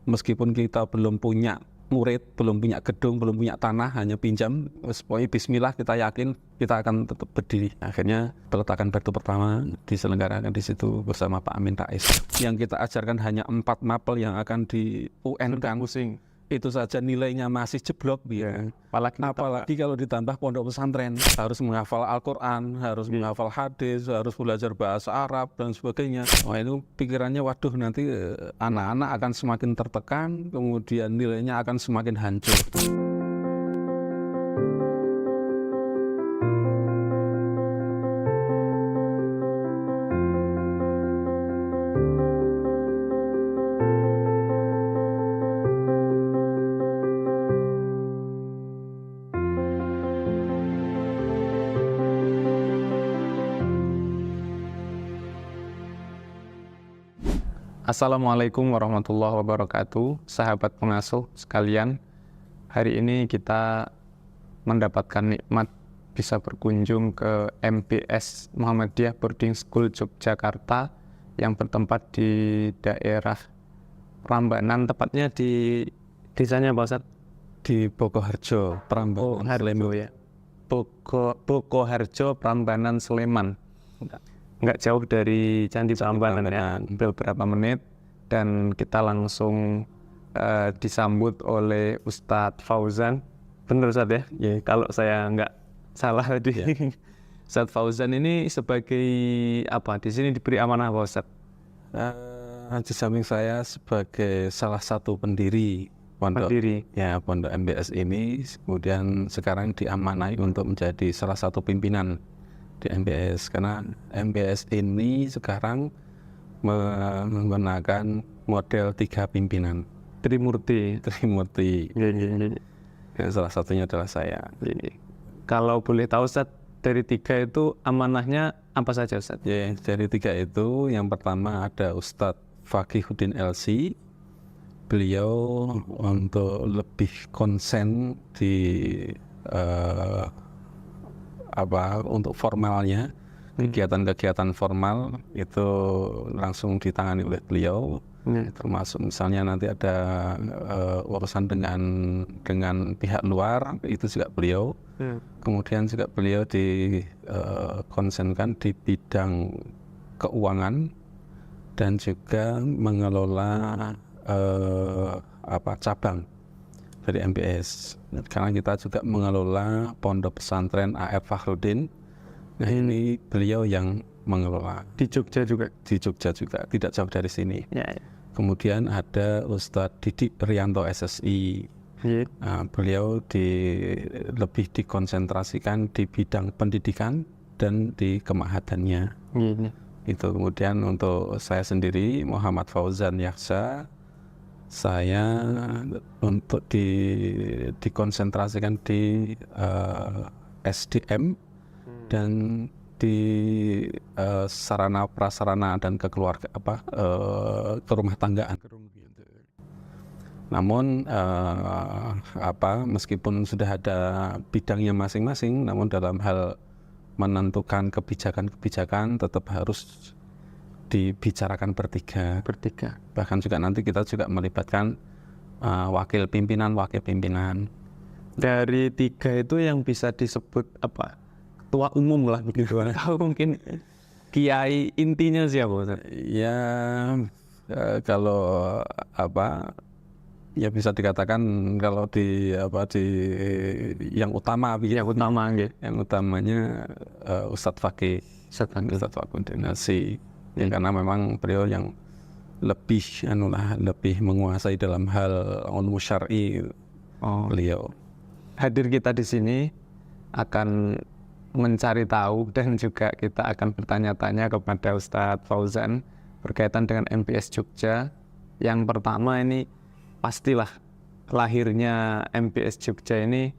meskipun kita belum punya murid, belum punya gedung, belum punya tanah, hanya pinjam, pokoknya bismillah kita yakin kita akan tetap berdiri. Akhirnya peletakan batu pertama diselenggarakan di situ bersama Pak Amin Rais. Yang kita ajarkan hanya 4 mapel yang akan di UN kan. Pusing. Itu saja nilainya masih jeblok gitu. Apalagi kalau ditambah pondok pesantren, harus menghafal Al-Quran, harus menghafal hadis, harus belajar bahasa Arab dan sebagainya. Wah, itu pikirannya waduh nanti anak-anak akan semakin tertekan, kemudian nilainya akan semakin hancur. Assalamualaikum warahmatullahi wabarakatuh, sahabat pengasuh sekalian. Hari ini kita mendapatkan nikmat bisa berkunjung ke MBS Muhammadiyah Boarding School Yogyakarta yang bertempat di daerah Prambanan, tepatnya di desanya Pak Ustadz? Di Bokoharjo, Prambanan, Sleman ya. Bokoharjo, Prambanan, Sleman. Nggak jauh dari Candi Prambanan ya, beberapa menit, dan kita langsung disambut oleh Ustadz Fauzan. Benar Ustadz ya? Yeah. Kalau saya nggak salah tadi. Yeah. Ustadz Fauzan ini sebagai apa? Di sini diberi amanah Pak Ustadz? Di samping saya sebagai salah satu pendiri pondok MBS ini, kemudian sekarang diamanai untuk menjadi salah satu pimpinan di MBS, karena MBS ini sekarang menggunakan model 3 pimpinan. Trimurti. Ya, salah satunya adalah saya. Kalau boleh tahu Ustadz, dari 3 itu amanahnya apa saja Ustadz? Ya, dari 3 itu yang pertama ada Ustadz Fakihuddin LC. Beliau untuk lebih konsen di untuk formalnya, kegiatan-kegiatan formal itu langsung ditangani oleh beliau. Termasuk misalnya nanti ada urusan dengan pihak luar, itu juga beliau. Kemudian juga beliau dikonsenkan di bidang keuangan dan juga mengelola cabang dari MBS. Karena kita juga mengelola pondok pesantren AF Fakhruddin. Nah, ini beliau yang mengelola. Di Jogja juga? Di Jogja juga, tidak jauh dari sini. Ya. Kemudian ada Ustadz Didik Prianto SSI. Beliau lebih dikonsentrasikan di bidang pendidikan dan di kemahadannya. Itu. Kemudian untuk saya sendiri, Muhammad Fauzan Yaksa, saya untuk dikonsentrasikan di SDM dan di sarana prasarana dan kerumah tanggaan. Namun meskipun sudah ada bidangnya masing-masing, namun dalam hal menentukan kebijakan-kebijakan tetap harus dibicarakan bertiga. Bahkan juga nanti kita juga melibatkan wakil pimpinan. Dari 3 itu yang bisa disebut apa? Ketua umum lah begitu. Atau mungkin kiai intinya siapa Ustaz? Ya kalau ya bisa dikatakan kalau di yang utama gitu. Yang utamanya Ustadz Fakih. Ustadz Fakhruddin Nasi. Ya, karena memang beliau yang lebih menguasai dalam hal ilmu syar'i. Beliau hadir kita di sini akan mencari tahu dan juga kita akan bertanya-tanya kepada Ustadz Fauzan berkaitan dengan MBS Jogja. Yang pertama ini pastilah lahirnya MBS Jogja ini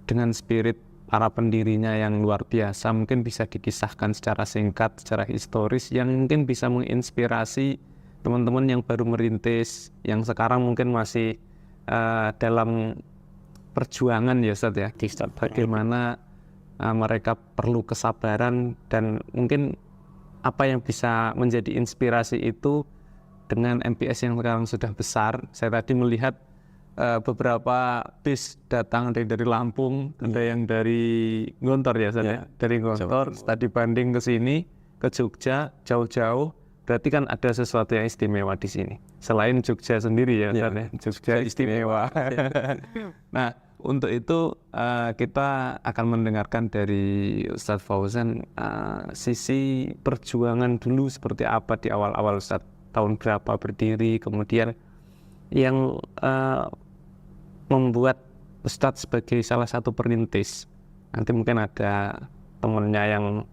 dengan spirit para pendirinya yang luar biasa. Mungkin bisa dikisahkan secara singkat, secara historis, yang mungkin bisa menginspirasi teman-teman yang baru merintis, yang sekarang mungkin masih dalam perjuangan ya Ustaz ya. Bagaimana mereka perlu kesabaran, dan mungkin apa yang bisa menjadi inspirasi itu dengan MPS yang sekarang sudah besar, saya tadi melihat beberapa bis datang dari Lampung, ada yang dari Gontor ya, dari Gontor, tadi banding ke sini, ke Jogja, jauh-jauh, berarti kan ada sesuatu yang istimewa di sini. Selain Jogja sendiri ya, Jogja istimewa. Nah, untuk itu kita akan mendengarkan dari Ustadz Fauzan sisi perjuangan dulu seperti apa di awal-awal Ustadz, tahun berapa berdiri, kemudian yang membuat Ustadz sebagai salah satu perintis. Nanti mungkin ada temennya yang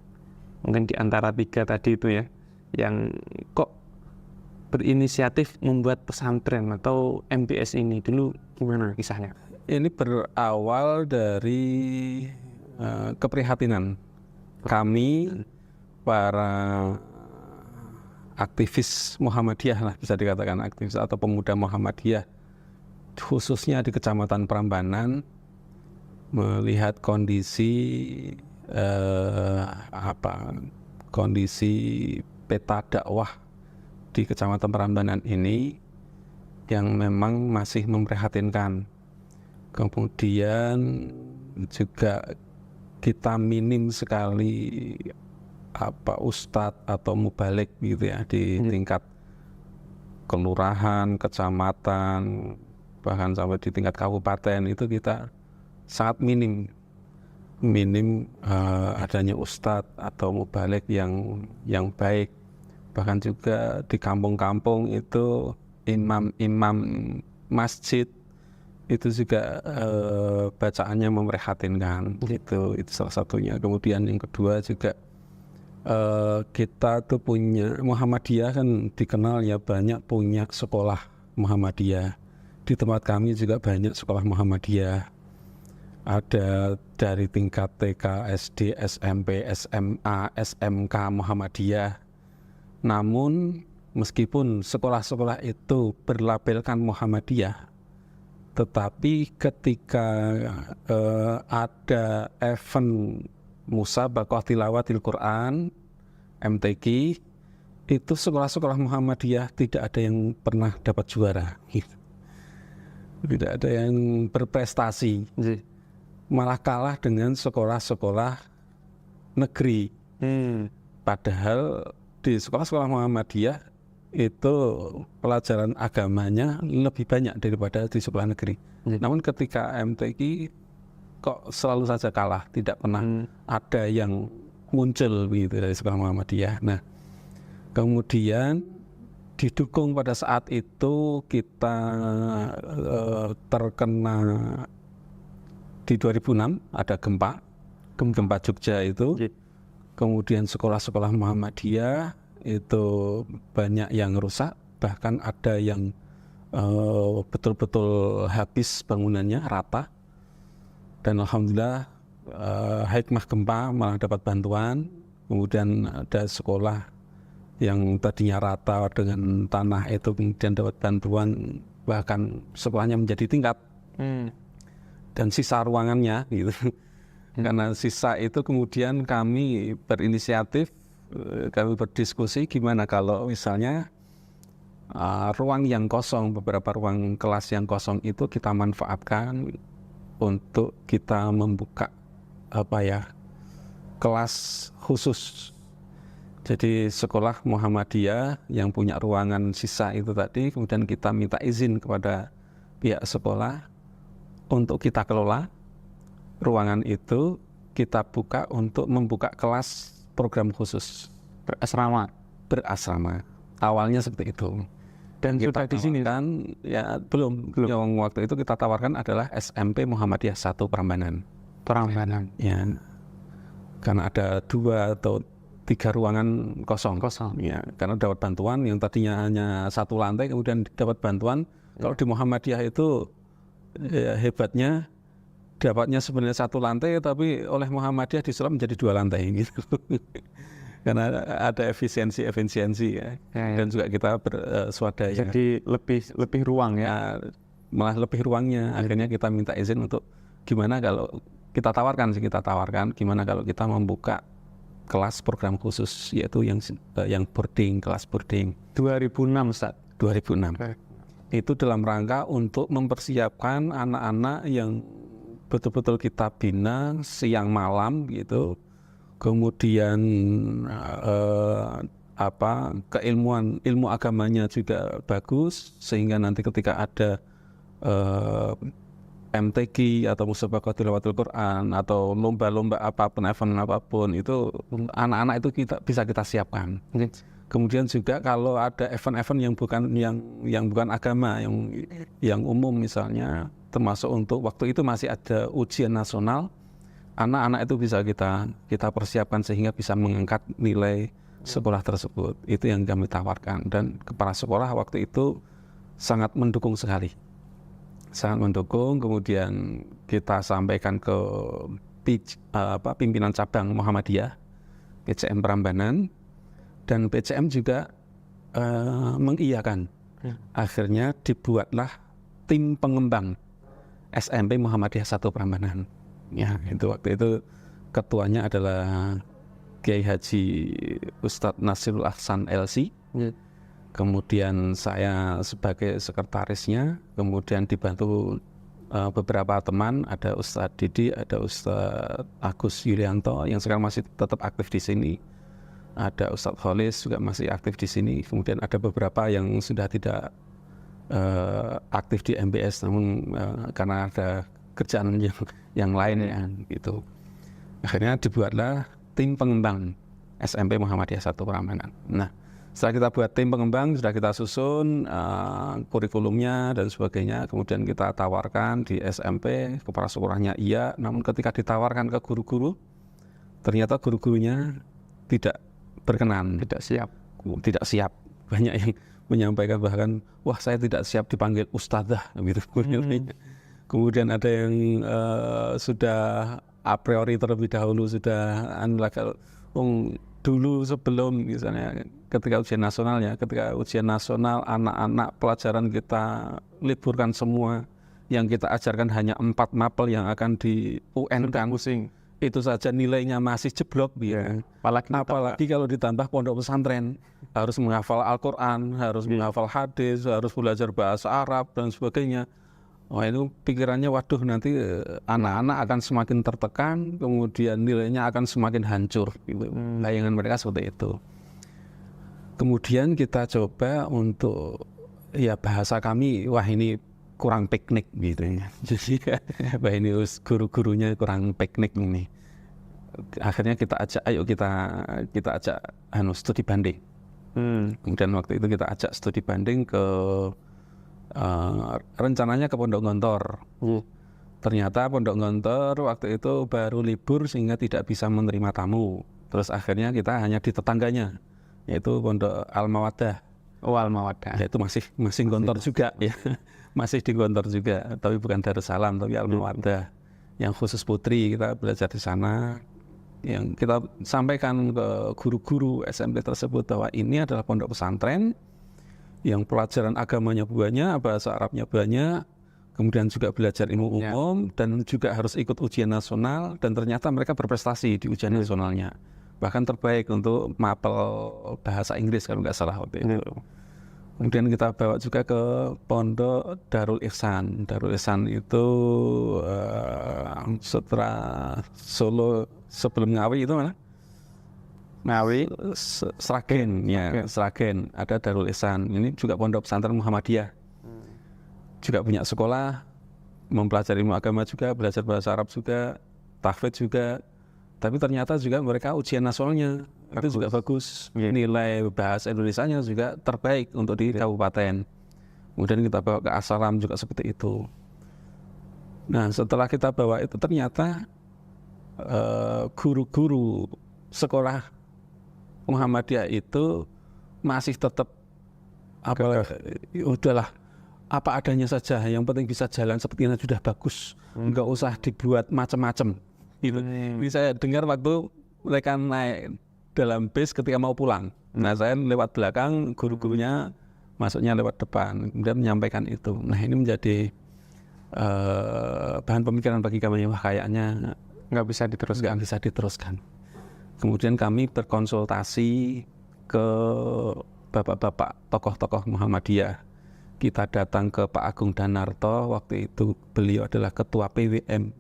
mungkin di antara 3 tadi itu ya, yang kok berinisiatif membuat pesantren atau MPS ini dulu, gimana kisahnya? Ini berawal dari keprihatinan kami para aktivis Muhammadiyah lah, bisa dikatakan aktivis atau pemuda Muhammadiyah, khususnya di Kecamatan Prambanan, melihat kondisi kondisi peta dakwah di Kecamatan Prambanan ini yang memang masih memprihatinkan. Kemudian juga kita minim sekali ustadz atau mubalik gitu ya di tingkat kelurahan, kecamatan, bahkan sampai di tingkat kabupaten itu kita sangat minim adanya ustadz atau mubalik yang baik. Bahkan juga di kampung-kampung itu imam masjid itu juga bacaannya memprihatinkan gitu. Itu salah satunya. Kemudian yang kedua juga kita tuh punya Muhammadiyah kan dikenal ya banyak punya sekolah Muhammadiyah. Di tempat kami juga banyak sekolah Muhammadiyah. Ada dari tingkat TK, SD, SMP, SMA, SMK Muhammadiyah. Namun meskipun sekolah-sekolah itu berlabelkan Muhammadiyah, tetapi ketika ada event Musabaqah Tilawatil Quran, MTQ, itu sekolah-sekolah Muhammadiyah tidak ada yang pernah dapat juara. Tidak ada yang berprestasi. Malah kalah dengan sekolah-sekolah negeri. Padahal di sekolah-sekolah Muhammadiyah itu pelajaran agamanya lebih banyak daripada di sekolah negeri. Namun ketika MTQ kok selalu saja kalah, tidak pernah ada yang muncul begitu dari sekolah Muhammadiyah. Nah, kemudian didukung pada saat itu kita terkena di 2006 ada gempa Jogja itu. Kemudian sekolah-sekolah Muhammadiyah itu banyak yang rusak, bahkan ada yang betul-betul habis bangunannya, rata. Dan alhamdulillah hikmah gempa malah dapat bantuan. Kemudian ada sekolah yang tadinya rata dengan tanah itu kemudian dapat bantuan, bahkan sekolahnya menjadi tingkat dan sisa ruangannya gitu. Karena sisa itu kemudian kami berinisiatif, kami berdiskusi gimana kalau misalnya ruang yang kosong, beberapa ruang kelas yang kosong itu kita manfaatkan untuk kita membuka kelas khusus. Jadi sekolah Muhammadiyah yang punya ruangan sisa itu tadi, kemudian kita minta izin kepada pihak sekolah untuk kita kelola ruangan itu, kita buka untuk membuka kelas program khusus berasrama. Awalnya seperti itu. Dan kita sudah di sini kan ya belum. Yang waktu itu kita tawarkan adalah SMP Muhammadiyah 1 Prambanan. Ya. Karena ada 2 atau 3 ruangan kosong. Ya, karena dapat bantuan yang tadinya hanya 1 lantai kemudian dapat bantuan. Kalau di Muhammadiyah itu ya, hebatnya dapatnya sebenarnya 1 lantai tapi oleh Muhammadiyah disulap menjadi 2 lantai gitu. Karena ada efisiensi ya. Dan juga kita berswadaya. Jadi lebih ruang ya. Malah lebih ruangnya. Akhirnya kita minta izin untuk gimana kalau kita tawarkan gimana kalau kita membuka kelas program khusus, yaitu yang boarding, kelas boarding. 2006 Ustaz. 2006. Itu dalam rangka untuk mempersiapkan anak-anak yang betul-betul kita bina siang malam gitu. Kemudian ilmu agamanya juga bagus, sehingga nanti ketika ada MTQ atau Musabaqah Tilawatul Quran atau lomba-lomba apapun, event apapun, itu anak-anak itu bisa kita siapkan. Kemudian juga kalau ada event-event yang bukan agama, yang umum misalnya, termasuk untuk waktu itu masih ada ujian nasional, anak-anak itu bisa kita persiapkan sehingga bisa mengangkat nilai sekolah tersebut. Itu yang kami tawarkan, dan kepala sekolah waktu itu sangat mendukung sekali, sangat mendukung. Kemudian kita sampaikan ke pimpinan cabang Muhammadiyah, PCM Prambanan, dan PCM juga mengiyakan. Akhirnya dibuatlah tim pengembang SMP Muhammadiyah 1 Prambanan. Ya, itu waktu itu ketuanya adalah Kiai Haji Ustadz Nasirul Ahsan LC. Kemudian saya sebagai sekretarisnya, kemudian dibantu beberapa teman, ada Ustadz Didi, ada Ustadz Agus Yulianto yang sekarang masih tetap aktif di sini. Ada Ustadz Kholis juga masih aktif di sini. Kemudian ada beberapa yang sudah tidak aktif di MBS, namun karena ada kerjaan yang lain ya, gitu. Akhirnya dibuatlah tim pengembang SMP Muhammadiyah 1 Prambanan. Nah, setelah kita buat tim pengembang, sudah kita susun kurikulumnya dan sebagainya, kemudian kita tawarkan di SMP, kepala sekolahnya iya, namun ketika ditawarkan ke guru-guru, ternyata guru-gurunya tidak berkenan, tidak siap. Banyak yang menyampaikan bahkan, wah saya tidak siap dipanggil ustadzah gitu. Kemudian ada yang sudah a priori terlebih dahulu sudah dulu sebelum misalnya ketika ujian nasional anak-anak pelajaran kita liburkan semua, yang kita ajarkan hanya 4 mapel yang akan di UN kan, itu saja nilainya masih jeblok ya. Apalagi kalau ditambah pondok pesantren, harus menghafal Al-Quran, harus menghafal hadis, harus belajar bahasa Arab dan sebagainya. Wah, itu pikirannya, waduh nanti anak-anak akan semakin tertekan, kemudian nilainya akan semakin hancur gitu. Bayangan mereka seperti itu. Kemudian kita coba untuk bahasa kami, wah ini kurang piknik gitu ya. Jadi wah ini guru-gurunya kurang piknik ini. Akhirnya kita ajak, ayo kita ajak studi banding. Kemudian waktu itu kita ajak studi banding ke rencananya ke Pondok Gontor. Ternyata Pondok Gontor waktu itu baru libur sehingga tidak bisa menerima tamu. Terus akhirnya kita hanya di tetangganya, yaitu Pondok Al-Mawaddah. Al-Mawaddah. Yaitu masih Gontor juga ya. Masih di Gontor juga, tapi bukan Darussalam, tapi Al-Mawaddah. Yang khusus putri, kita belajar di sana. Yang kita sampaikan ke guru-guru SMP tersebut bahwa ini adalah pondok pesantren yang pelajaran agamanya banyak, bahasa Arabnya banyak, kemudian juga belajar ilmu umum, dan juga harus ikut ujian nasional, dan ternyata mereka berprestasi di ujian nasionalnya. Bahkan terbaik untuk mapel bahasa Inggris kalau nggak salah waktu itu. Kemudian kita bawa juga ke Pondok Darul Ihsan. Darul Ihsan itu setelah Solo, sebelum Ngawi itu mana? Ngawi, Sragen, ya, Sragen. Ada Darul Ihsan. Ini juga pondok pesantren Muhammadiyah. Juga punya sekolah, mempelajari ilmu agama juga, belajar bahasa Arab juga, tahfidz juga. Tapi ternyata juga mereka ujian nasionalnya itu juga bagus. Nilai bahasa Indonesianya juga terbaik untuk di kabupaten. Kemudian kita bawa ke As-Salam juga seperti itu. Nah, setelah kita bawa itu ternyata guru-guru sekolah Muhammadiyah itu masih tetap udahlah apa adanya saja, yang penting bisa jalan seperti ini sudah bagus, nggak usah dibuat macam-macam. Gitu. Ini saya dengar waktu mereka naik dalam bis ketika mau pulang. Nah, saya lewat belakang, guru-gurunya masuknya lewat depan, kemudian menyampaikan itu. Nah, ini menjadi bahan pemikiran bagi kami, wah kayaknya nggak bisa diteruskan. Kemudian kami berkonsultasi ke bapak-bapak tokoh-tokoh Muhammadiyah. Kita datang ke Pak Agung Danarto, waktu itu beliau adalah ketua PWM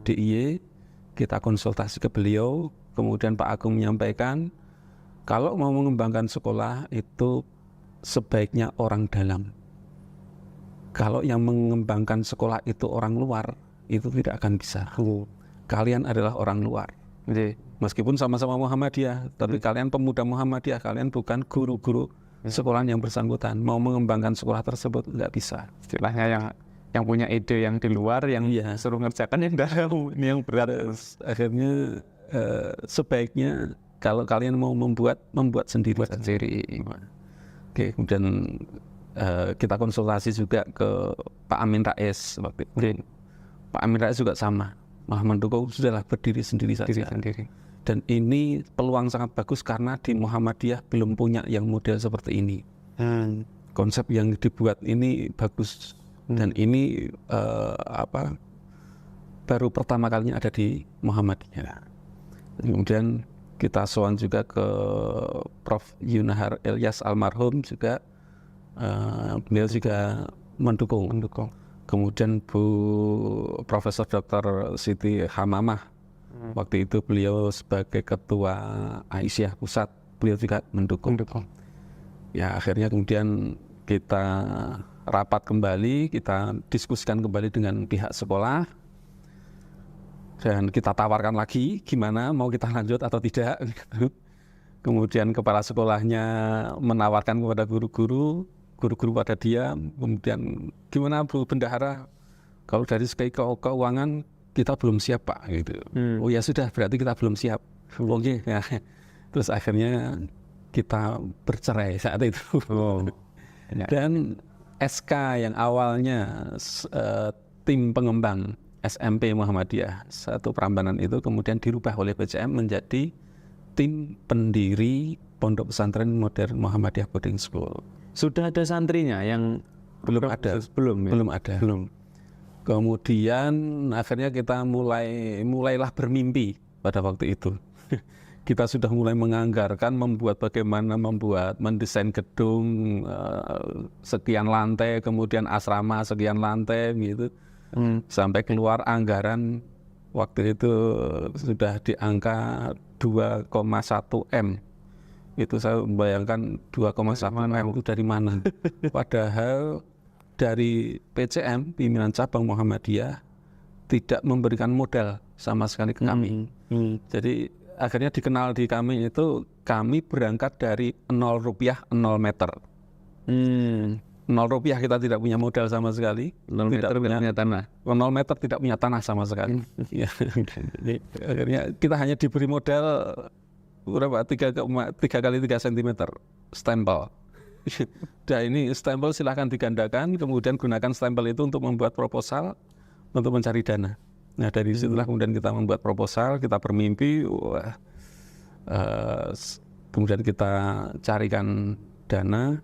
DIY. Kita konsultasi ke beliau, kemudian Pak Agung menyampaikan kalau mau mengembangkan sekolah itu sebaiknya orang dalam. Kalau yang mengembangkan sekolah itu orang luar, itu tidak akan bisa. Kalian adalah orang luar. Meskipun sama-sama Muhammadiyah, tapi kalian pemuda Muhammadiyah, kalian bukan guru-guru sekolah yang bersangkutan. Mau mengembangkan sekolah tersebut nggak bisa. Istilahnya yang punya ide yang di luar, yang suruh ngerjakan yang dalam, ini yang berat. Akhirnya sebaiknya kalau kalian mau membuat sendiri. Oke, kemudian kita konsultasi juga ke Pak Amin Rais waktu itu. Pak Amin Rais juga sama. Malah mendukung sudahlah berdiri sendiri saja. Dan ini peluang sangat bagus karena di Muhammadiyah belum punya yang model seperti ini. Konsep yang dibuat ini bagus dan ini baru pertama kalinya ada di Muhammadiyah. Kemudian kita sowan juga ke Prof. Yunahar Ilyas almarhum juga, beliau juga mendukung. Kemudian Bu Profesor Dr. Siti Hamamah, waktu itu beliau sebagai ketua Aisyah Pusat, beliau juga mendukung. Ya akhirnya kemudian kita rapat kembali, kita diskusikan kembali dengan pihak sekolah, dan kita tawarkan lagi gimana mau kita lanjut atau tidak. Kemudian kepala sekolahnya menawarkan kepada guru-guru pada dia, kemudian gimana Bu Bendahara, kalau dari segi keuangan kita belum siap Pak gitu. Oh ya sudah, berarti kita belum siap. Oke ya. Terus akhirnya kita bercerai saat itu. Dan SK yang awalnya tim pengembang SMP Muhammadiyah satu Prambanan itu kemudian dirubah oleh BCM menjadi tim pendiri Pondok Pesantren Modern Muhammadiyah Boarding School. Sudah ada santrinya yang belum ada. Kemudian akhirnya kita mulailah bermimpi pada waktu itu. Kita sudah mulai menganggarkan mendesain gedung sekian lantai, kemudian asrama sekian lantai gitu. Sampai keluar anggaran waktu itu sudah di angka 2,1 M. Itu saya membayangkan 2,1 M itu dari mana. Padahal dari PCM, pimpinan cabang Muhammadiyah, tidak memberikan modal sama sekali ke kami. Jadi akhirnya dikenal di kami itu, kami berangkat dari 0 rupiah 0 meter. 0 rupiah kita tidak punya modal sama sekali. 0 meter tidak punya tanah. 0 meter tidak punya tanah sama sekali. Akhirnya kita hanya diberi modal berapa? 3 kali 3 cm stempel. Dan ini stempel silahkan digandakan, kemudian gunakan stempel itu untuk membuat proposal untuk mencari dana. Nah dari situlah kemudian kita membuat proposal, kita bermimpi, kemudian kita carikan dana,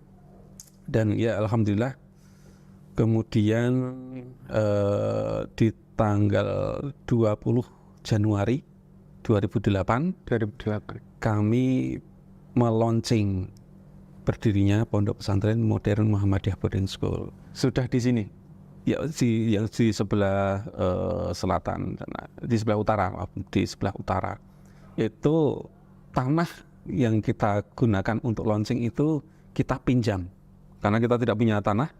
dan ya alhamdulillah kemudian di tanggal 20 Januari 2008 kami meluncing berdirinya Pondok Pesantren Modern Muhammadiyah Boarding School. Sudah di sini? Ya, yang di sebelah selatan, di sebelah utara. Itu tanah yang kita gunakan untuk launching itu kita pinjam. Karena kita tidak punya tanah,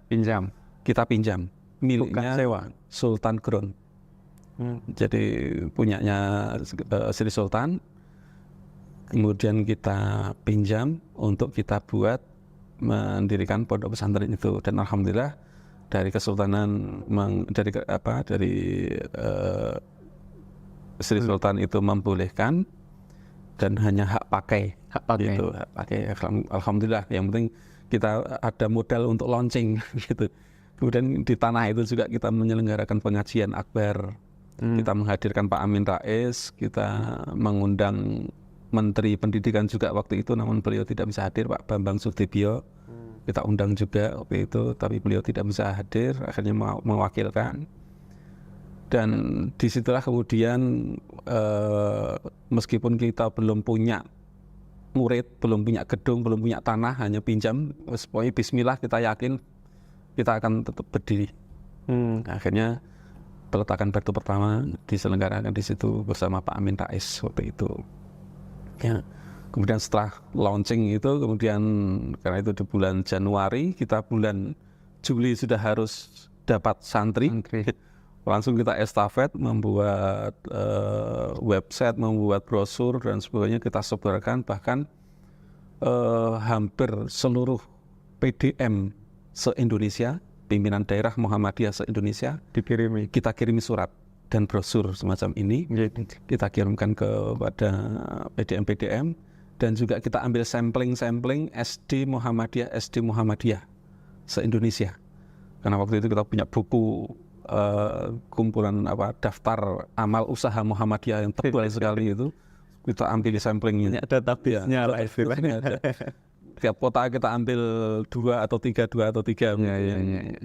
kita pinjam. Miliknya sewa Sultan Ground. Jadi punyanya Sri Sultan. Kemudian kita pinjam untuk kita buat mendirikan pondok pesantren itu, dan alhamdulillah dari Kesultanan dari Sri Sultan itu membolehkan dan hanya hak pakai. Gitu, hak pakai. Alhamdulillah, yang penting kita ada modal untuk launching gitu. Kemudian di tanah itu juga kita menyelenggarakan pengajian akbar. Kita menghadirkan Pak Amin Rais, kita mengundang Menteri Pendidikan juga waktu itu, namun beliau tidak bisa hadir, Pak Bambang Sutibio. Kita undang juga waktu itu, tapi beliau tidak bisa hadir, akhirnya mewakilkan. Dan disitulah kemudian meskipun kita belum punya murid, belum punya gedung, belum punya tanah, hanya pinjam. Pokoknya bismillah, kita yakin kita akan tetap berdiri. Akhirnya peletakan batu pertama diselenggarakan di situ bersama Pak Amin Rais waktu itu. Ya. Kemudian setelah launching itu, kemudian karena itu di bulan Januari, kita bulan Juli sudah harus dapat santri. Langsung kita estafet, membuat website, membuat brosur dan sebagainya, kita sebarkan. Bahkan hampir seluruh PDM se-Indonesia, pimpinan daerah Muhammadiyah se-Indonesia, kita kirimi surat dan brosur semacam ini. Kita kirimkan kepada PDM-PDM, dan juga kita ambil sampling SD Muhammadiyah se-Indonesia. Karena waktu itu kita punya buku kumpulan daftar amal usaha Muhammadiyah yang tebal sekali itu, kita ambil samplingnya. Ada database-nya lah istilahnya. Tiap kota kita ambil 2 atau 3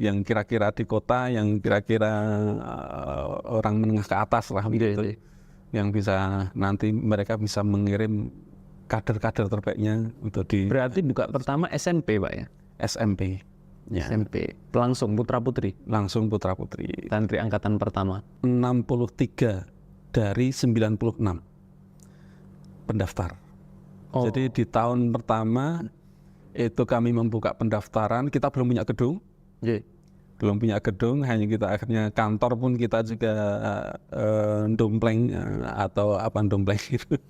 yang kira-kira di kota, yang kira-kira orang menengah ke atas lah gitu. Yang bisa nanti mereka bisa mengirim kader-kader terbaiknya untuk di. Berarti buka pertama SMP Pak ya? SMP. Ya. SMP. Langsung putra-putri? Langsung putra-putri. Santri angkatan pertama? 63 dari 96 pendaftar. Jadi di tahun pertama itu kami membuka pendaftaran, kita belum punya gedung. Belum punya gedung, hanya kita akhirnya kantor pun kita juga dompleng atau apa dompleng itu.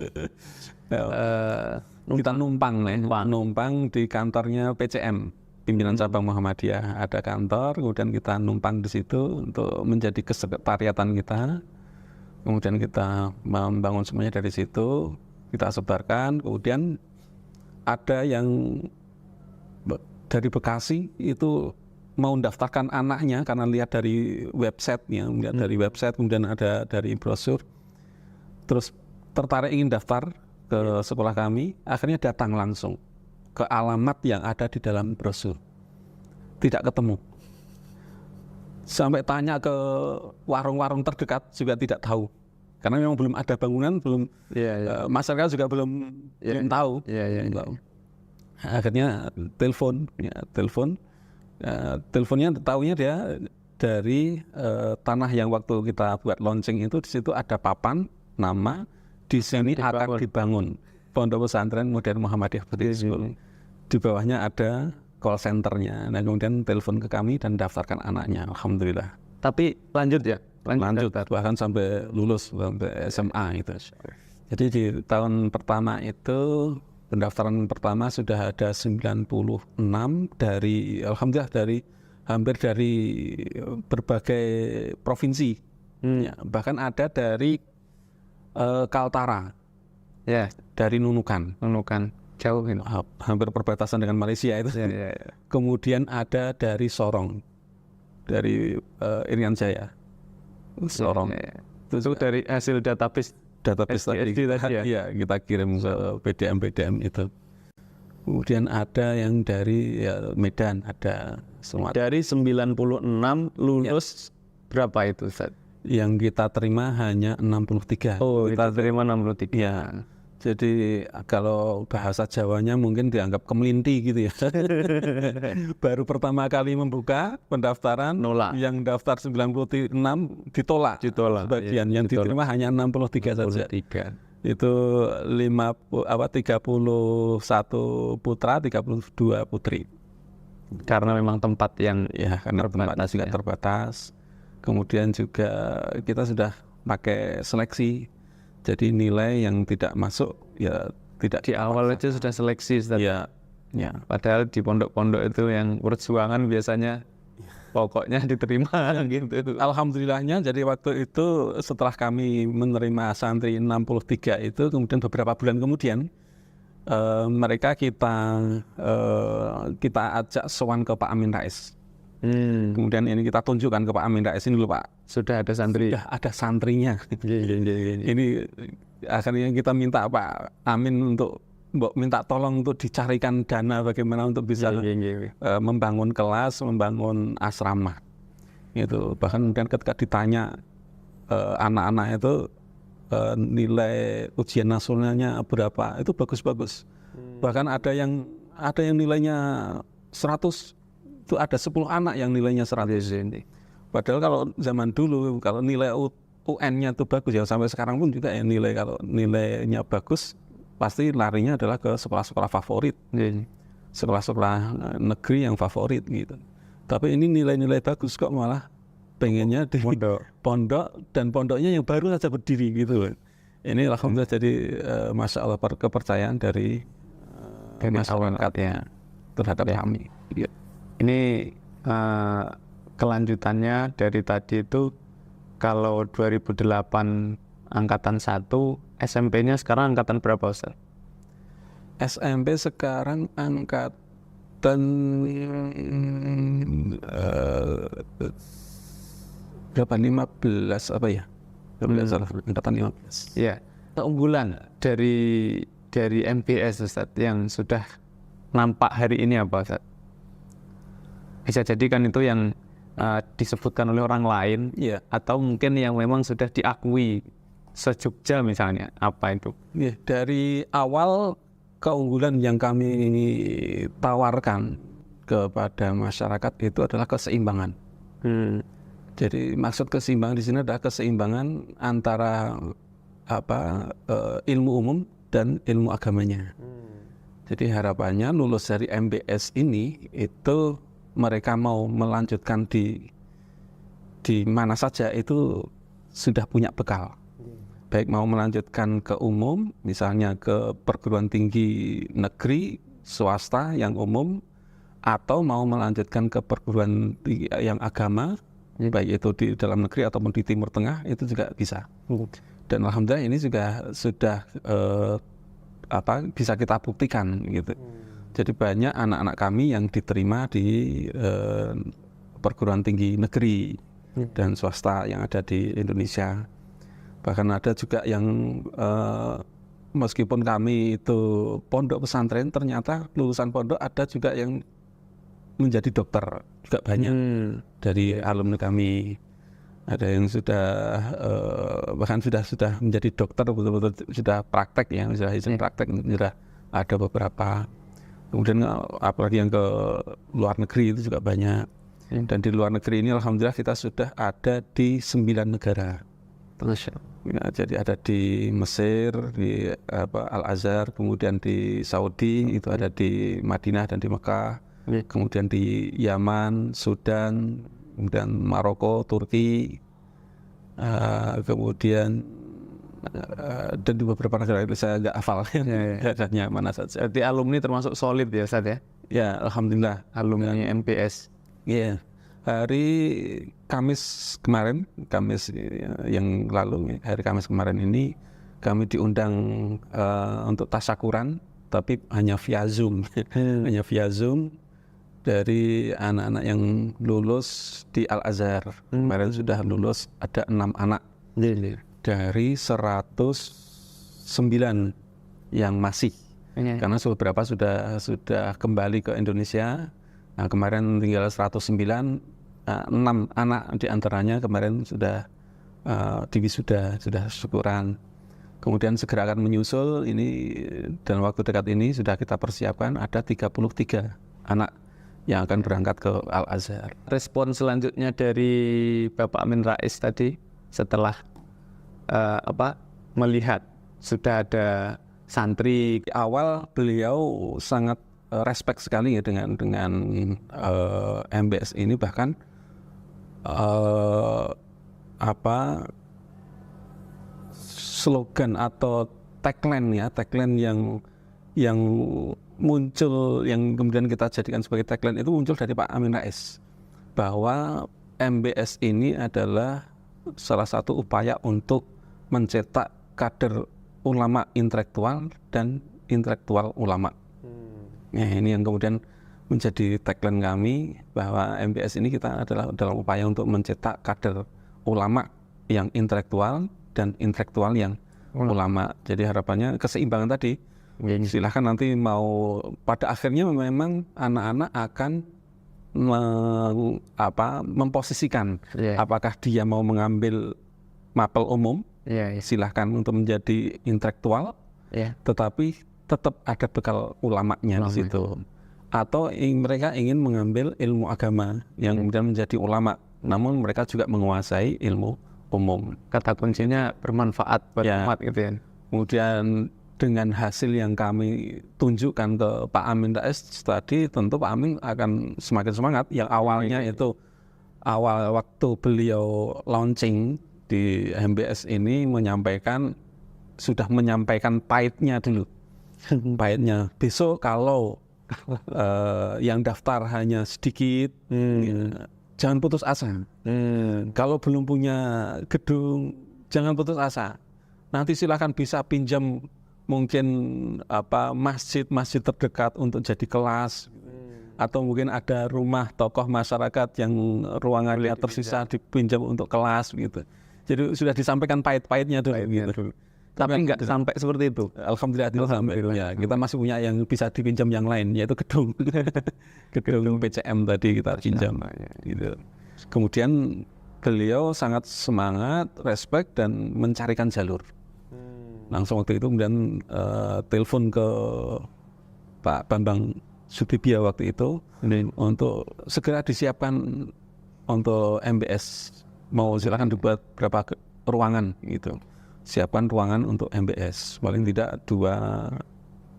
Kita numpang di kantornya PCM. Pimpinan Cabang Muhammadiyah, ada kantor, kemudian kita numpang di situ untuk menjadi kesekretariatan kita. Kemudian kita membangun semuanya dari situ, kita sebarkan. Kemudian ada yang dari Bekasi itu mau mendaftarkan anaknya karena lihat dari websitenya, kemudian ada dari brosur, terus tertarik ingin daftar ke sekolah kami, akhirnya datang langsung ke alamat yang ada di dalam brosur. Tidak ketemu. Sampai tanya ke warung-warung terdekat juga tidak tahu. Karena memang belum ada bangunan, masyarakat juga belum tahu. Akhirnya teleponnya tahunya dia dari tanah yang waktu kita buat launching itu, di situ ada papan nama, di sini akan dibangun Pondok Pesantren Modern Muhammadiyah Putri School. Di bawahnya ada call centernya. Nah, kemudian telepon ke kami dan daftarkan anaknya. Alhamdulillah. Tapi lanjut ya? Lanjut bahkan sampai lulus, sampai SMA itu. Jadi di tahun pertama itu, pendaftaran pertama sudah ada 96 dari, alhamdulillah hampir dari berbagai provinsi. Ya, bahkan ada dari Kaltara. Dari Nunukan. Jauh ini. Hampir perbatasan dengan Malaysia itu. Kemudian ada dari Sorong, dari Irian Jaya. Sorong. Itu dari hasil database tadi ya, kita kirim ke PDM itu. Kemudian ada yang dari Medan, ada semua. Dari 96 lulus berapa itu Ustaz? Yang kita terima hanya 63. Kita terima 63. Ya. Jadi kalau bahasa Jawanya mungkin dianggap kemelinti gitu ya. Baru pertama kali membuka pendaftaran, yang daftar 96 ditolak. Sebagian yang diterima hanya 63 saja. Itu 31 putra, 32 putri. Karena memang tempat yang karena tempatnya juga terbatas. Kemudian juga kita sudah pakai seleksi. Jadi nilai yang tidak masuk tidak di awal aja sudah seleksi Ustaz. Padahal di pondok-pondok itu yang perjuangan biasanya pokoknya diterima gitu. Alhamdulillahnya, jadi waktu itu setelah kami menerima santri 63 itu, kemudian beberapa bulan kemudian mereka kita ajak sowan ke Pak Amin Rais. Kemudian ini kita tunjukkan ke Pak Amin Rais, ini loh Pak, sudah ada santri. Sudah ada santrinya. Ini akhirnya kita minta Pak Amin untuk minta tolong untuk dicarikan dana bagaimana untuk bisa membangun kelas, membangun asrama. Gitu. Bahkan kemudian ketika ditanya anak-anak itu nilai ujian nasionalnya berapa, itu bagus-bagus. Bahkan ada yang nilainya 100, itu ada 10 anak yang nilainya 100 ini. Padahal kalau zaman dulu kalau nilai UN-nya itu bagus ya, sampai sekarang pun juga ya kalau nilainya bagus pasti larinya adalah ke sekolah-sekolah favorit. Sekolah-sekolah negeri yang favorit gitu. Tapi ini nilai-nilai bagus kok malah pengennya di pondok dan pondoknya yang baru saja berdiri gitu. Ini alhamdulillah jadi masya Allah kepercayaan dari masyarakat ya terhadap kami. Ya. Ini kelanjutannya dari tadi itu, kalau 2008 angkatan 1, SMP-nya sekarang angkatan berapa Ustaz? SMP sekarang angkatan berapa? 15 apa ya? 15 salah, angkatan 15. Ya. Keunggulan dari MPS Ustaz yang sudah nampak hari ini apa Ustaz? Bisa jadi kan itu yang disebutkan oleh orang lain, ya, atau mungkin yang memang sudah diakui se-Jogja misalnya, apa itu? Ya, dari awal keunggulan yang kami tawarkan kepada masyarakat itu adalah keseimbangan. Jadi maksud keseimbangan di sini adalah keseimbangan antara ilmu umum dan ilmu agamanya. Jadi harapannya lulus dari MBS ini itu mereka mau melanjutkan di mana saja itu sudah punya bekal. Baik mau melanjutkan ke umum, misalnya ke perguruan tinggi negeri, swasta yang umum, atau mau melanjutkan ke perguruan tinggi yang agama, baik itu di dalam negeri ataupun di Timur Tengah, itu juga bisa. Dan alhamdulillah ini juga sudah bisa kita buktikan gitu. Jadi banyak anak-anak kami yang diterima di perguruan tinggi negeri dan swasta yang ada di Indonesia. Bahkan ada juga yang meskipun kami itu pondok pesantren, ternyata lulusan pondok ada juga yang menjadi dokter juga banyak dari alumni kami. Ada yang sudah bahkan sudah menjadi dokter, betul-betul sudah praktek ya, sudah izin praktek, sudah ada beberapa. Kemudian apalagi yang ke luar negeri itu juga banyak. Dan di luar negeri ini alhamdulillah kita sudah ada di 9 negara. Ya, jadi ada di Mesir, di Al-Azhar, kemudian di Saudi, itu ada di Madinah dan di Mekah, kemudian di Yaman, Sudan, kemudian Maroko, Turki, kemudian dan di beberapa negara itu saya nggak hafal daerahnya mana saja. Jadi alumni termasuk solid ya Ustaz ya? Ya alhamdulillah alumni MPS. Iya. Hari Kamis kemarin, Kamis yang lalu, hari Kamis kemarin ini kami diundang untuk tasyakuran, tapi hanya via Zoom, hanya via Zoom dari anak-anak yang lulus di Al-Azhar. Kemarin sudah lulus ada 6 anak dari 109 yang masih, karena beberapa sudah kembali ke Indonesia. Nah, kemarin tinggal 109, 6 anak diantaranya kemarin sudah diwisuda, sudah syukuran. Kemudian segera akan menyusul ini dalam waktu dekat ini sudah kita persiapkan ada 33 anak yang akan berangkat ke Al-Azhar. Respon selanjutnya dari Bapak Amin Rais tadi setelah melihat sudah ada santri. Di awal beliau sangat respect sekali ya dengan MBS ini, bahkan slogan atau tagline yang muncul, yang kemudian kita jadikan sebagai tagline itu muncul dari Pak Amin Rais, bahwa MBS ini adalah salah satu upaya untuk mencetak kader ulama intelektual dan intelektual ulama. Nah, ini yang kemudian menjadi tagline kami, bahwa MBS ini kita adalah dalam upaya untuk mencetak kader ulama yang intelektual dan intelektual yang ulama. Jadi harapannya keseimbangan tadi. Silahkan nanti mau pada akhirnya memang anak-anak akan memposisikan apakah dia mau mengambil mapel umum, silahkan untuk menjadi intelektual, tetapi tetap ada bekal ulamanya di situ. Atau mereka ingin mengambil ilmu agama yang kemudian menjadi ulama, namun mereka juga menguasai ilmu umum. Kata kuncinya bermanfaat buat umat gitu ya. Kemudian dengan hasil yang kami tunjukkan ke Pak Amin Rais tadi, tentu Pak Amin akan semakin semangat. Yang awalnya itu awal waktu beliau launching di MBS ini sudah menyampaikan pahitnya dulu. Pahitnya besok kalau yang daftar hanya sedikit, jangan putus asa. Kalau belum punya gedung, jangan putus asa. Nanti silakan bisa pinjam mungkin masjid terdekat untuk jadi kelas, atau mungkin ada rumah tokoh masyarakat yang ruangannya tersisa dipinjam untuk kelas gitu. Jadi sudah disampaikan pahit-pahitnya dulu gitu. Tapi nggak sampai seperti itu. Alhamdulillah tidak sampai. Ya, kita masih punya yang bisa dipinjam yang lain, yaitu gedung PCM tadi kita pinjam. Gitu. Kemudian beliau sangat semangat, respect dan mencarikan jalur. Langsung waktu itu kemudian telepon ke Pak Bambang Sudibyo waktu itu untuk segera disiapkan untuk MBS. Mau silakan dibuat berapa ruangan gitu. Siapkan ruangan untuk MBS, paling tidak 2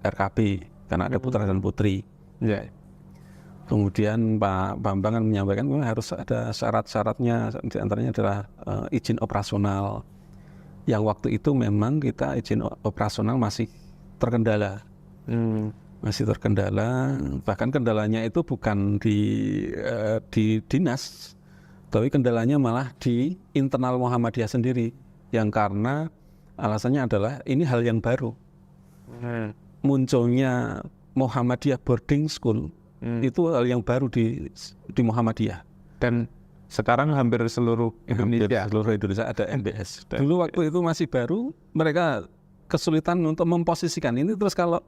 RKP karena ada putra dan putri. Ya. Kemudian Pak Bambang kan menyampaikan harus ada syarat-syaratnya, di antaranya adalah izin operasional. Yang waktu itu memang kita izin operasional masih terkendala, bahkan kendalanya itu bukan di dinas, tapi kendalanya malah di internal Muhammadiyah sendiri. Yang karena alasannya adalah ini hal yang baru. Munculnya Muhammadiyah boarding school itu hal yang baru di Muhammadiyah. Dan sekarang hampir seluruh Indonesia ada MBS. Dulu waktu itu masih baru, mereka kesulitan untuk memposisikan ini. Terus kalau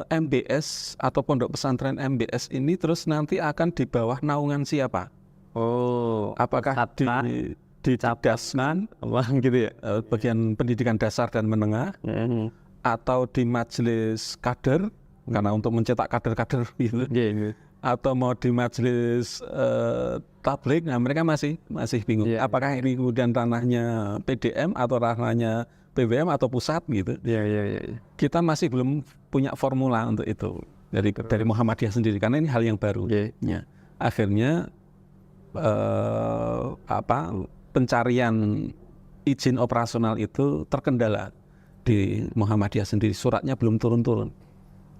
MBS atau pondok pesantren MBS ini terus nanti akan di bawah naungan siapa? Apakah di Dasman gitu ya, bagian pendidikan dasar dan menengah, atau di majelis kader karena untuk mencetak kader-kader gitu, atau mau di majelis tabligh. Nah mereka masih bingung. Apakah ini kemudian ranahnya PDM atau ranahnya PWM atau pusat gitu. Kita masih belum punya formula untuk itu dari Muhammadiyah sendiri karena ini hal yang baru. Akhirnya pencarian izin operasional itu terkendala di Muhammadiyah sendiri. Suratnya belum turun-turun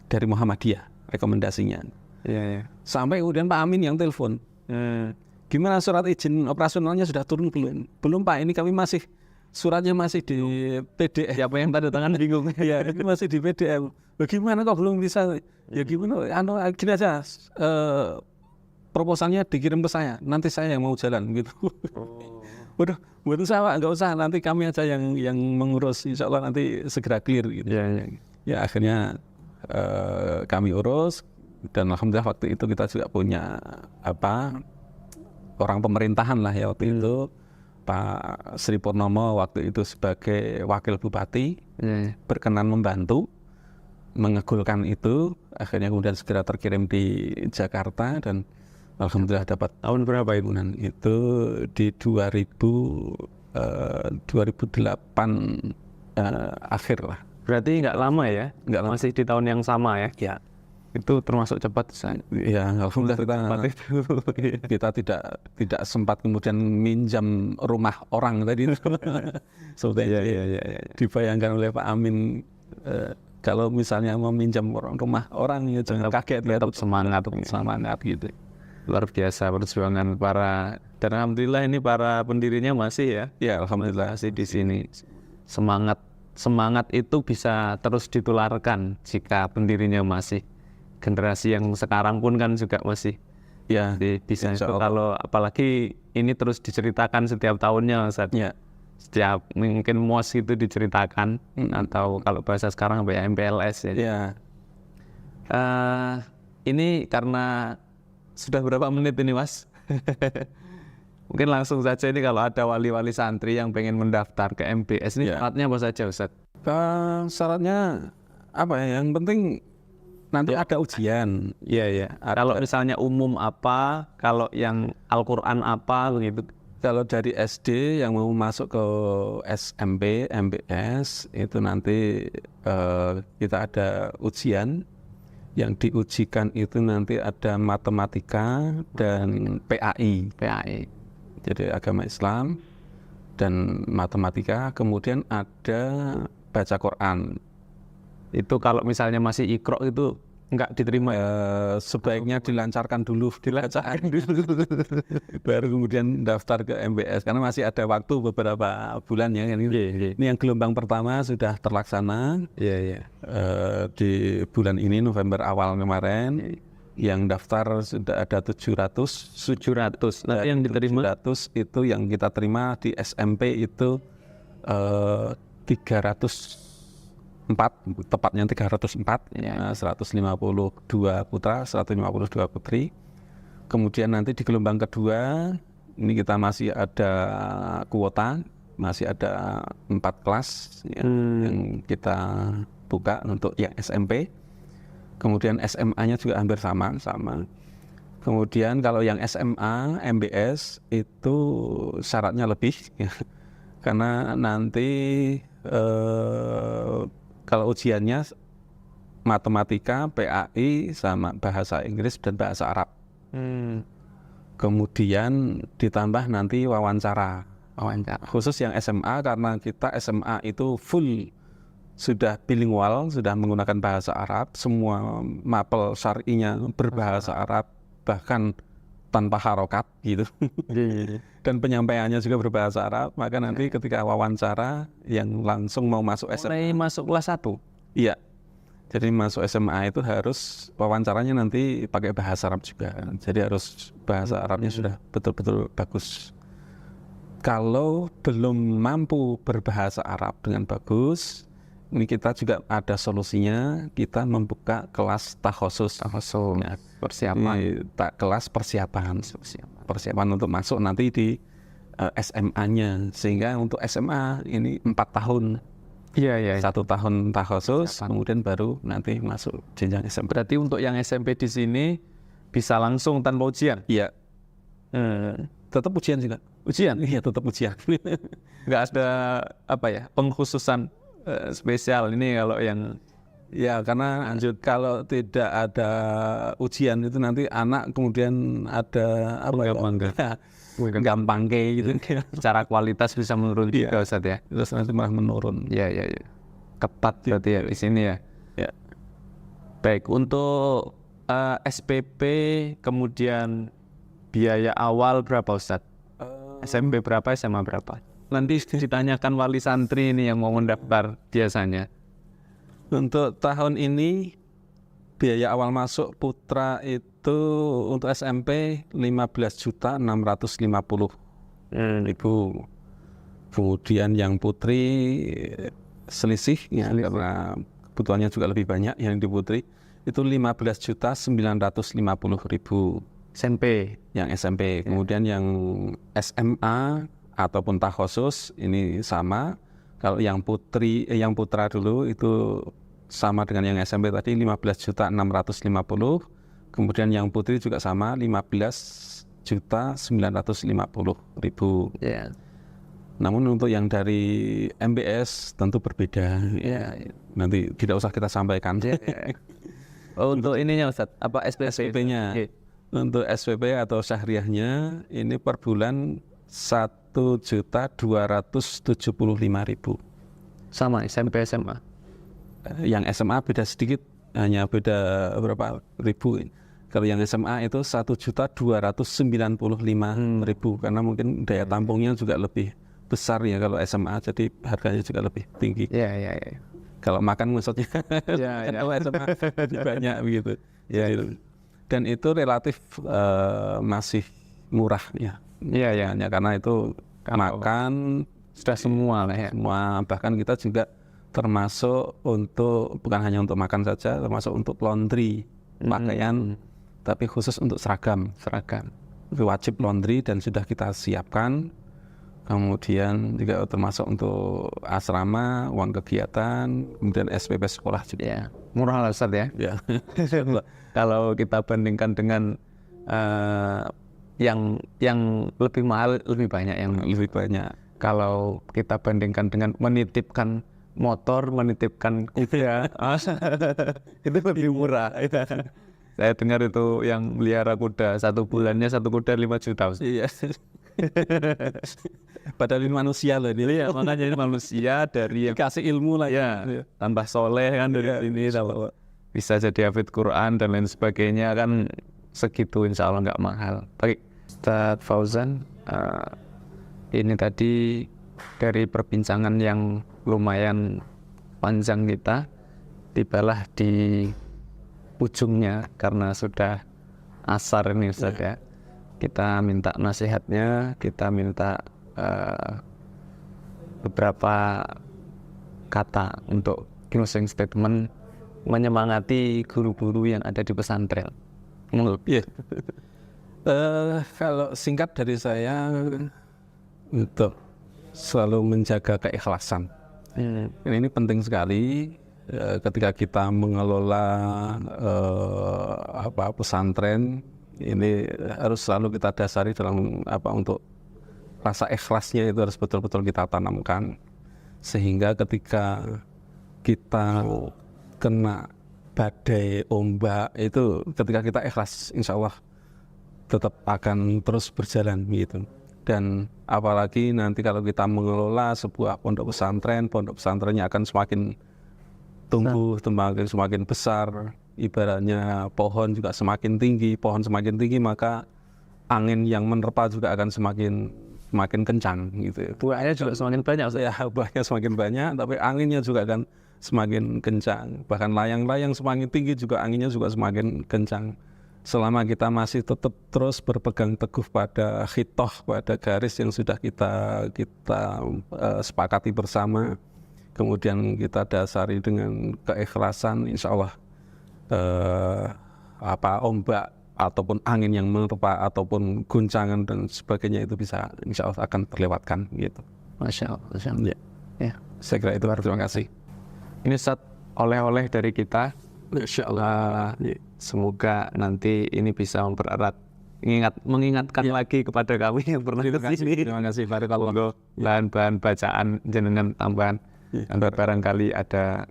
dari Muhammadiyah rekomendasinya. Sampai kemudian Pak Amin yang telepon. Gimana surat izin operasionalnya sudah turun belum? Belum Pak, ini kami suratnya masih di PDF. Siapa yang tanda tangan bingung. Ya, ini masih di PDF. Bagaimana kok belum bisa? Ya gimana? Gini aja. Proposalnya dikirim ke saya, nanti saya yang mau jalan gitu. Waduh, buat usaha nggak usah, nanti kami aja yang mengurus, insya Allah nanti segera clear gitu. Ya akhirnya kami urus, dan alhamdulillah waktu itu kita juga punya orang pemerintahan lah ya waktu itu, Pak Sri Purnomo waktu itu sebagai wakil bupati berkenan membantu mengegulkan itu. Akhirnya kemudian segera terkirim di Jakarta dan alhamdulillah dapat. Tahun berapa itu? Itu di 2008 akhir lah. Berarti nggak lama ya? Nggak lama. Masih di tahun yang sama ya? Ya. Itu termasuk cepat. Ya, alhamdulillah kita tidak sempat kemudian minjam rumah orang tadi. Dibayangkan oleh Pak Amin, kalau misalnya mau minjam rumah orang ya jangan kaget, tetap semangat gitu. Luar biasa perjuangan dan alhamdulillah ini para pendirinya masih ya. Ya alhamdulillah masih di sini. Semangat itu bisa terus ditularkan jika pendirinya masih. Generasi yang sekarang pun kan juga masih bisa itu. Kalau apalagi ini terus diceritakan setiap tahunnya Ustaz. Setiap mungkin MOS itu diceritakan atau kalau bahasa sekarang MPLS ya. Ini karena sudah berapa menit ini Mas? Mungkin langsung saja ini kalau ada wali-wali santri yang pengen mendaftar ke MBS ini syaratnya apa saja Ustaz? Syaratnya apa ya, yang penting nanti ada ujian. Iya ya. Kalau misalnya umum apa, kalau yang Al-Qur'an apa begitu. Kalau dari SD yang mau masuk ke SMP, MBS itu nanti kita ada ujian. Yang diujikan itu nanti ada matematika dan PAI. Jadi agama Islam dan matematika. Kemudian ada baca Quran. Itu kalau misalnya masih Iqra itu enggak diterima. Sebaiknya dilancarkan dulu. Baru kemudian daftar ke MBS karena masih ada waktu beberapa bulan ya. Ini yang gelombang pertama sudah terlaksana. Di bulan ini November awal kemarin. Yang daftar sudah ada 700. Nah, yang diterima 700 itu yang kita terima di SMP itu 304, tepatnya 304, 152 putra, 152 putri. Kemudian nanti di gelombang kedua, ini kita masih ada kuota, masih ada 4 kelas yang kita buka untuk yang SMP. Kemudian SMA-nya juga hampir sama. Kemudian kalau yang SMA, MBS itu syaratnya lebih, ya. Karena nanti kalau ujiannya matematika, PAI, sama bahasa Inggris dan bahasa Arab. Kemudian ditambah nanti wawancara. Khusus yang SMA karena kita SMA itu full sudah bilingual, sudah menggunakan bahasa Arab. Semua mapel syar'inya berbahasa Arab, bahkan tanpa harokat gitu. Dan penyampaiannya juga berbahasa Arab. Maka nanti ketika wawancara yang langsung mau masuk SMA, masuk kelas 1. Iya. Jadi masuk SMA itu harus wawancaranya nanti pakai bahasa Arab juga. Jadi harus bahasa Arabnya sudah betul-betul bagus. Kalau belum mampu berbahasa Arab dengan bagus, ini kita juga ada solusinya. Kita membuka kelas takhusus. Ya, kelas persiapan untuk masuk nanti di SMA-nya. Sehingga untuk SMA ini 4 tahun. 1 tahun takhusus, kemudian baru nanti masuk jenjang SMP. Berarti untuk yang SMP di sini bisa langsung tanpa ujian? Iya. Tetap ujian juga. Iya, tetap ujian. Nggak ada pengkhususan spesial ini kalau yang. Ya, karena kalau tidak ada ujian itu nanti anak kemudian ada gampang kayak gitu. Secara kualitas bisa menurun juga, Ustaz ya. Terus nanti malah menurun. Iya. Ketat berarti ya di sini ya. Ya. Baik, untuk SPP kemudian biaya awal berapa, Ustaz? SMP berapa, SMA berapa? Nanti ditanyakan wali santri ini yang mau mendaftar biasanya. Untuk tahun ini biaya awal masuk putra itu untuk SMP 15.650.000. Kemudian yang putri selisih ya, karena kebutuhannya juga lebih banyak yang di putri itu 15.950.000 SMP. Yang SMP. Kemudian yang SMA ataupun takhusus ini sama. Kalau yang putra dulu itu sama dengan yang SMP tadi 15.650.000. Kemudian yang putri juga sama 15.950.000. Yeah. Namun untuk yang dari MBS tentu berbeda. Nanti tidak usah kita sampaikan. Untuk ininya Ustaz, apa SPP-nya? Untuk SPP atau syahriahnya ini per bulan 1.275.000. Sama SMP SMA. Yang SMA beda sedikit, hanya beda berapa ribu. Kalau yang SMA itu 1.295.000 karena mungkin daya tampungnya juga lebih besar ya kalau SMA, jadi harganya juga lebih tinggi. Iya. Kalau makan maksudnya, kalau SMA lebih banyak begitu. Dan itu relatif masih murah ya. Iya. Hanya karena itu makan sudah semua lah ya. Semua, bahkan kita juga termasuk untuk bukan hanya untuk makan saja, termasuk untuk laundry pakaian, tapi khusus untuk seragam. Wajib laundry dan sudah kita siapkan. kemudian juga termasuk untuk asrama, uang kegiatan, kemudian SPP sekolah juga. Ya, murah lah Ustaz ya. Ya. Kalau kita bandingkan dengan yang lebih mahal, lebih banyak yang Lebih banyak. Kalau kita bandingkan dengan menitipkan motor, menitipkan kuda, itu lebih murah. Saya dengar itu yang melihara kuda, 1 bulannya 1 kuda 5 juta. Iya. Padahal ini manusia loh ini. Ya, makanya ini manusia dari yang kasih ilmu lah ya, tambah soleh kan dari ini, bisa jadi hafid Quran dan lain sebagainya kan, segitu insya Allah nggak mahal. Baik, Ustadz Fauzan, ini tadi dari perbincangan yang lumayan panjang kita, tibalah di ujungnya karena sudah asar ini Ustadz ya. Kita minta nasihatnya, kita minta beberapa kata untuk closing statement menyemangati guru-guru yang ada di pesantren. Yeah. Kalau singkat dari saya, untuk selalu menjaga keikhlasan. Ini penting sekali ketika kita mengelola pesantren. Ini harus selalu kita dasari dalam untuk rasa ikhlasnya itu harus betul-betul kita tanamkan, sehingga ketika kita kena badai ombak itu, ketika kita ikhlas, insya Allah tetap akan terus berjalan gitu. Dan apalagi nanti kalau kita mengelola sebuah pondok pesantrennya akan semakin tumbuh, semakin besar. Ibaratnya pohon juga semakin tinggi, maka angin yang menerpa juga akan semakin kencang gitu. Buahnya juga semakin banyak. Ya, buahnya semakin banyak, tapi anginnya juga akan semakin kencang. Bahkan layang-layang semakin tinggi juga anginnya juga semakin kencang. Selama kita masih tetap terus berpegang teguh pada khitoh, pada garis yang sudah kita sepakati bersama, kemudian kita dasari dengan keikhlasan, insya Allah ombak ataupun angin yang menerpa ataupun guncangan dan sebagainya itu bisa, insya Allah akan terlewatkan gitu. Masya Allah. Ya. Saya kira itu. Terima kasih. Ini Ustaz, oleh-oleh dari kita. Insya Allah, semoga nanti ini bisa mempererat, mengingatkan lagi kepada kami yang pernah kesini. Terima kasih. Barakallah. Bahan-bahan bacaan jenengan tambahan. Barangkali ada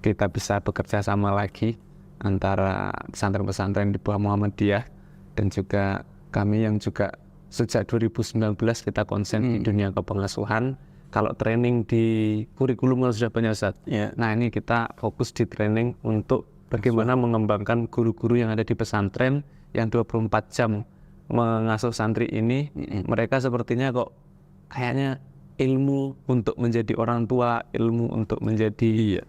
kita bisa bekerja sama lagi antara pesantren-pesantren di bawah Muhammadiyah dan juga kami yang juga sejak 2019 kita konsen di dunia kepengasuhan. Kalau training di kurikulum sudah banyak Ustaz. Nah ini kita fokus di training untuk bagaimana mengembangkan guru-guru yang ada di pesantren yang 24 jam mengasuh santri ini. Mereka sepertinya kok kayaknya ilmu untuk menjadi orang tua, ilmu untuk menjadi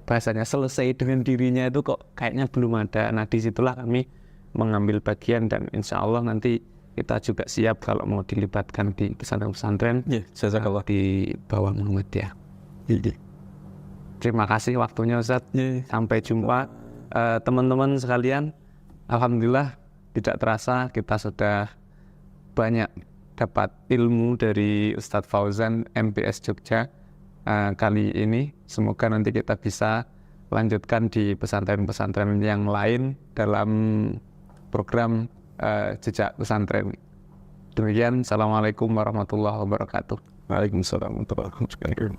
bahasanya selesai dengan dirinya itu kok kayaknya belum ada. Nah disitulah kami mengambil bagian dan insya Allah nanti kita juga siap kalau mau dilibatkan di pesantren-pesantren di bawah Muhammadiyah. Terima kasih waktunya Ustaz. Sampai jumpa teman-teman sekalian. Alhamdulillah tidak terasa kita sudah banyak dapat ilmu dari Ustadz Fauzan MPS Jogja kali ini. Semoga nanti kita bisa lanjutkan di pesantren-pesantren yang lain dalam program Jejak Pesantren. Demikian, Assalamualaikum warahmatullahi wabarakatuh. Waalaikumsalam warahmatullahi wabarakatuh.